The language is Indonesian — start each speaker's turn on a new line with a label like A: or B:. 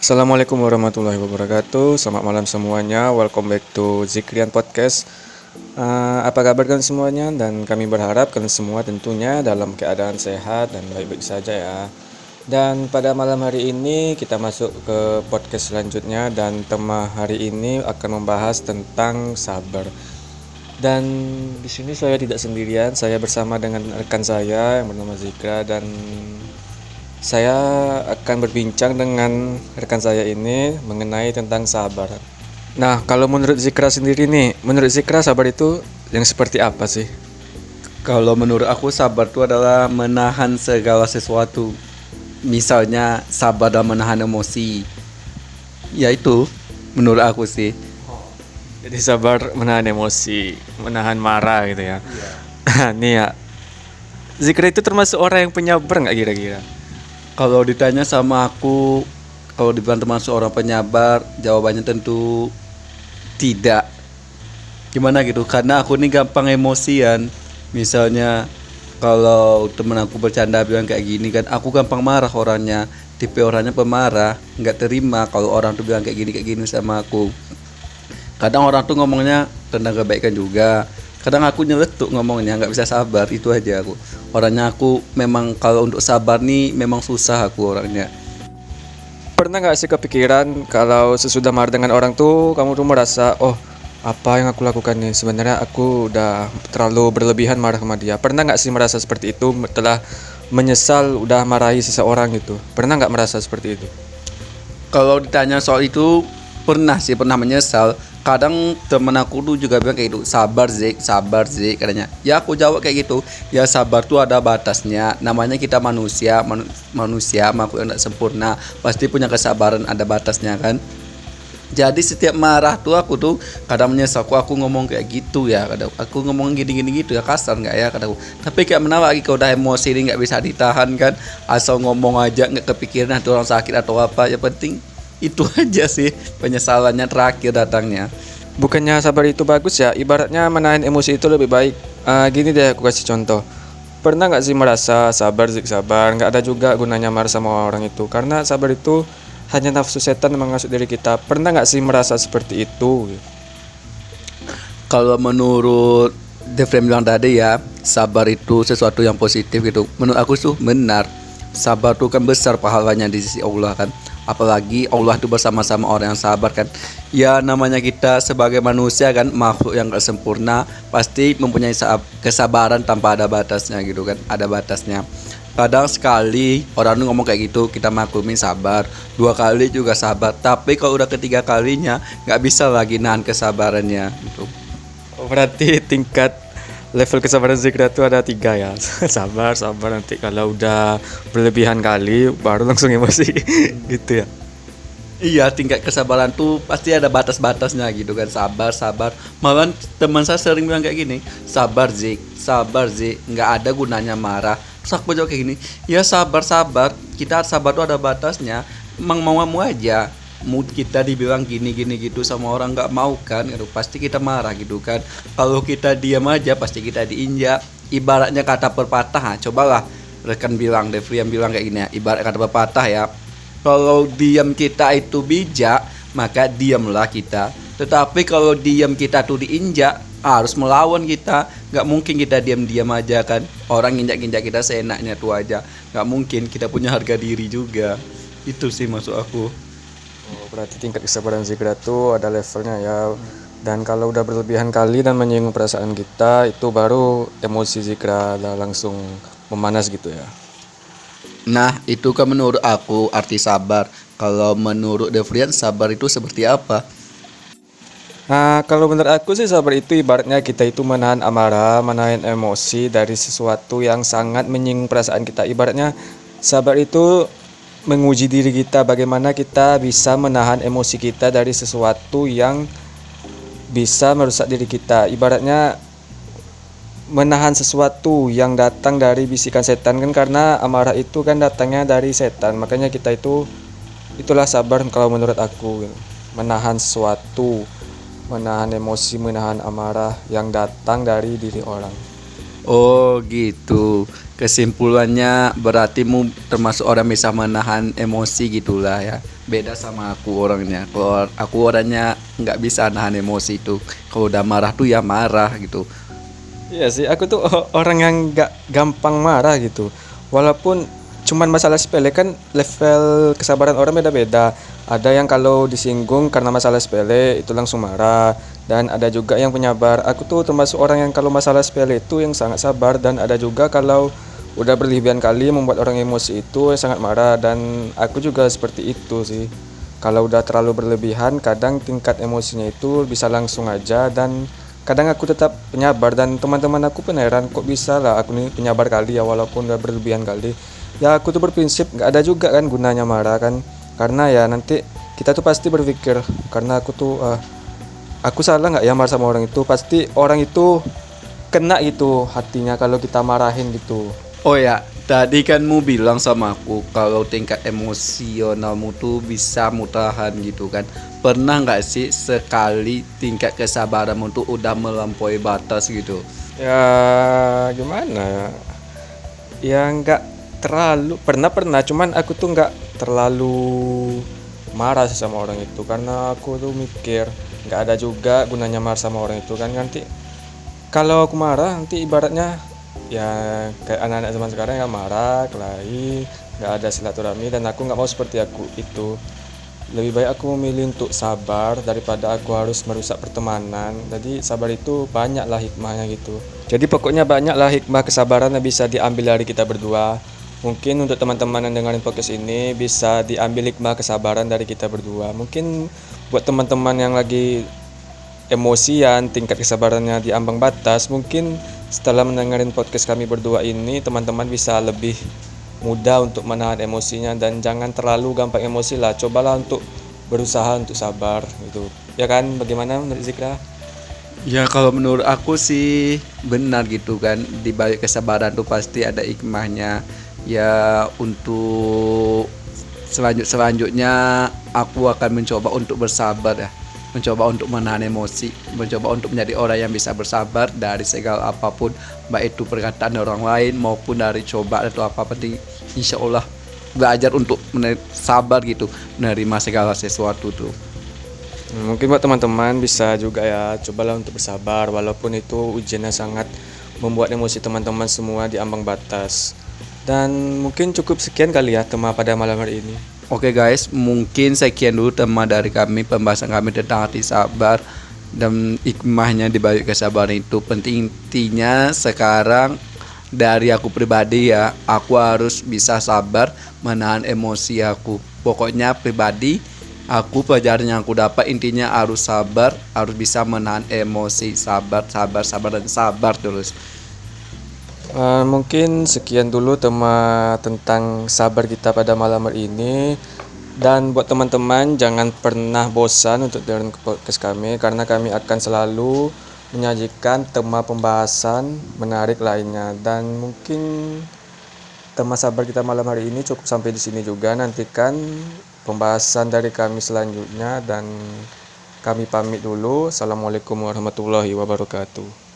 A: Assalamualaikum warahmatullahi wabarakatuh. Selamat malam semuanya. Welcome back to Zikrian Podcast. Apa kabar kalian semuanya? Dan kami berharap kalian semua tentunya dalam keadaan sehat dan baik-baik saja ya. Dan pada malam hari ini kita masuk ke podcast selanjutnya dan tema hari ini akan membahas tentang sabar. Dan di sini saya tidak sendirian, saya bersama dengan rekan saya yang bernama Zikra dan saya akan berbincang dengan rekan saya ini mengenai tentang sabar. Nah, kalau menurut Zikra sendiri nih, menurut Zikra sabar itu yang seperti apa sih?
B: Kalau menurut aku sabar itu adalah menahan segala sesuatu. Misalnya sabar dalam menahan emosi. Ya itu menurut aku sih.
A: Jadi sabar menahan emosi, menahan marah gitu ya. Nih ya, Zikra itu termasuk orang yang penyabar nggak kira-kira?
B: Kalau ditanya sama aku, kalau dibilang termasuk orang penyabar, jawabannya tentu tidak. Gimana gitu? Karena aku ini gampang emosian. Misalnya kalau temen aku bercanda bilang kayak gini kan, aku gampang marah orangnya. Tipe orangnya pemarah, nggak terima kalau orang tuh bilang kayak gini sama aku. Kadang orang tuh ngomongnya tentang kebaikan juga. Kadang aku nyeletuk ngomongnya, nggak bisa sabar, itu aja aku. Orangnya aku memang kalau untuk sabar nih memang susah aku orangnya.
A: Pernah nggak sih kepikiran kalau sesudah marah dengan orang tuh kamu tuh merasa, oh apa yang aku lakukan nih sebenarnya aku udah terlalu berlebihan marah sama dia. Pernah nggak sih merasa seperti itu telah menyesal udah marahi seseorang gitu? Pernah nggak merasa seperti itu?
B: Kalau ditanya soal itu pernah menyesal. Kadang temen aku tuh juga bilang kayak gitu, sabar Zik katanya. Ya aku jawab kayak gitu, ya sabar tuh ada batasnya. Namanya kita manusia makhluk yang tidak sempurna, pasti punya kesabaran, ada batasnya kan. Jadi setiap marah tuh aku tuh kadang menyesal, aku ngomong kayak gitu ya, kadang aku ngomong gini gitu ya, kasar nggak ya kataku. Tapi kayak mana lagi kalau udah emosi ini nggak bisa ditahan kan, asal ngomong aja nggak kepikiran nanti orang sakit atau apa, ya penting itu aja sih penyesalannya terakhir datangnya.
A: Bukannya sabar itu bagus ya? Ibaratnya menahan emosi itu lebih baik. Gini deh aku kasih contoh. Pernah nggak sih merasa sabar Zik sabar? Nggak ada juga gunanya marah sama orang itu. Karena sabar itu hanya nafsu setan yang menghasut diri kita. Pernah nggak sih merasa seperti itu?
B: Kalau menurut Devrem bilang tadi ya, sabar itu sesuatu yang positif gitu. Menurut aku tuh benar. Sabar tuh kan besar pahalanya di sisi Allah kan. Apalagi Allah itu bersama-sama orang yang sabar kan. Ya namanya kita sebagai manusia kan, makhluk yang gak sempurna, pasti mempunyai kesabaran tanpa ada batasnya gitu kan. Ada batasnya. Kadang sekali orang tuh ngomong kayak gitu, kita maklumin sabar. 2 kali juga sabar. Tapi kalau udah ketiga kalinya gak bisa lagi nahan kesabarannya gitu.
A: Oh, berarti tingkat level kesabaran Zikra itu ada 3 ya. Sabar, nanti kalau udah berlebihan kali baru langsung emosi gitu ya.
B: Iya, tingkat kesabaran tuh pasti ada batas-batasnya gitu kan. Sabar. Malah teman saya sering bilang kayak gini, sabar Zik, nggak ada gunanya marah. Terus aku jawab kayak gini, ya sabar. Kita sabar tuh ada batasnya. Emang mau aja. Mood kita dibilang gini gitu sama orang nggak mau kan, gitu. Pasti kita marah gitu kan. Kalau kita diam aja pasti kita diinjak. Ibaratnya kata pepatah, cobalah rekan bilang, Devrian bilang kayak gini ya. Ibarat kata pepatah ya. Kalau diam kita itu bijak, maka diamlah kita. Tetapi kalau diam kita tuh diinjak, harus melawan kita. Gak mungkin kita diam-diam aja kan. Orang injak-injak kita seenaknya tuh aja. Gak mungkin, kita punya harga diri juga. Itu sih maksud aku.
A: Oh, berarti tingkat kesabaran Zikra itu ada levelnya ya. Dan kalau udah berlebihan kali dan menyinggung perasaan kita, itu baru emosi Zikra langsung memanas gitu ya.
B: Nah, itu kan menurut aku arti sabar. Kalau menurut Devrian, sabar itu seperti apa?
A: Nah, kalau menurut aku sih sabar itu ibaratnya kita itu menahan amarah, menahan emosi dari sesuatu yang sangat menyinggung perasaan kita. Ibaratnya sabar itu menguji diri kita bagaimana kita bisa menahan emosi kita dari sesuatu yang bisa merusak diri kita. Ibaratnya menahan sesuatu yang datang dari bisikan setan kan, karena amarah itu kan datangnya dari setan. Makanya kita itulah sabar kalau menurut aku. Menahan sesuatu, menahan emosi, menahan amarah yang datang dari diri orang.
B: Oh gitu. Kesimpulannya berarti mu termasuk orang bisa menahan emosi gitulah ya. Beda sama aku orangnya. Kalau aku orangnya nggak bisa nahan emosi itu. Kalau udah marah tuh ya marah gitu.
A: Iya sih, aku tuh orang yang gak gampang marah gitu. Walaupun cuman masalah sepele kan level kesabaran orang beda-beda. Ada yang kalau disinggung karena masalah sepele itu langsung marah. Dan ada juga yang penyabar. Aku tuh termasuk orang yang kalau masalah sepele itu yang sangat sabar. Dan ada juga kalau udah berlebihan kali membuat orang emosi itu sangat marah. Dan aku juga seperti itu sih. Kalau udah terlalu berlebihan, kadang tingkat emosinya itu bisa langsung aja dan kadang aku tetap penyabar dan teman-teman aku pun heran kok bisa lah aku nih penyabar kali ya walaupun udah berlebihan kali. Ya aku tuh berprinsip nggak ada juga kan gunanya marah kan karena ya nanti kita tuh pasti berpikir karena aku tuh aku salah nggak ya marah sama orang itu pasti orang itu kena gitu hatinya kalau kita marahin gitu.
B: Oh ya, tadi kan mu bilang sama aku kalau tingkat emosionalmu tuh bisa mutahan gitu kan. Pernah nggak sih sekali tingkat kesabaranmu tuh udah melampaui batas gitu?
A: Ya gimana ya nggak terlalu pernah cuman aku tuh nggak terlalu marah sih sama orang itu karena aku tuh mikir nggak ada juga gunanya marah sama orang itu kan nanti kalau aku marah nanti ibaratnya ya kayak anak-anak zaman sekarang yang marah kelahi nggak ada silaturahmi dan aku nggak mau seperti aku itu. Lebih baik aku memilih untuk sabar daripada aku harus merusak pertemanan. Jadi sabar itu banyaklah hikmahnya gitu. Jadi pokoknya banyaklah hikmah kesabaran yang bisa diambil dari kita berdua. Mungkin untuk teman-teman yang dengerin podcast ini bisa diambil hikmah kesabaran dari kita berdua. Mungkin buat teman-teman yang lagi emosian, tingkat kesabarannya di ambang batas, mungkin setelah mendengarin podcast kami berdua ini teman-teman bisa lebih mudah untuk menahan emosinya dan jangan terlalu gampang emosi lah. Cobalah untuk berusaha untuk sabar gitu. Ya kan? Bagaimana menurut Zikra?
B: Ya kalau menurut aku sih benar gitu kan. Di balik kesabaran tuh pasti ada hikmahnya. Ya untuk selanjutnya aku akan mencoba untuk bersabar ya. Mencoba untuk menahan emosi, mencoba untuk menjadi orang yang bisa bersabar dari segala apapun, baik itu perkataan orang lain maupun dari coba atau apa penting. Insya Allah belajar untuk sabar gitu, menerima segala sesuatu tuh.
A: Mungkin buat teman-teman bisa juga ya cobalah untuk bersabar walaupun itu ujiannya sangat membuat emosi teman-teman semua di ambang batas. Dan mungkin cukup sekian kali ya tema pada malam hari ini.
B: Oke guys, mungkin sekian dulu tema dari kami, pembahasan kami tentang arti sabar dan hikmahnya di balik kesabaran itu. Penting intinya sekarang dari aku pribadi ya, aku harus bisa sabar menahan emosi aku. Pokoknya pribadi, aku pelajaran yang aku dapat intinya harus sabar, harus bisa menahan emosi, sabar, sabar, sabar dan sabar terus.
A: Mungkin sekian dulu tema tentang sabar kita pada malam hari ini. Dan buat teman-teman jangan pernah bosan untuk dengerin podcast kami karena kami akan selalu menyajikan tema pembahasan menarik lainnya. Dan mungkin tema sabar kita malam hari ini cukup sampai di sini juga. Nantikan pembahasan dari kami selanjutnya dan kami pamit dulu. Assalamualaikum warahmatullahi wabarakatuh.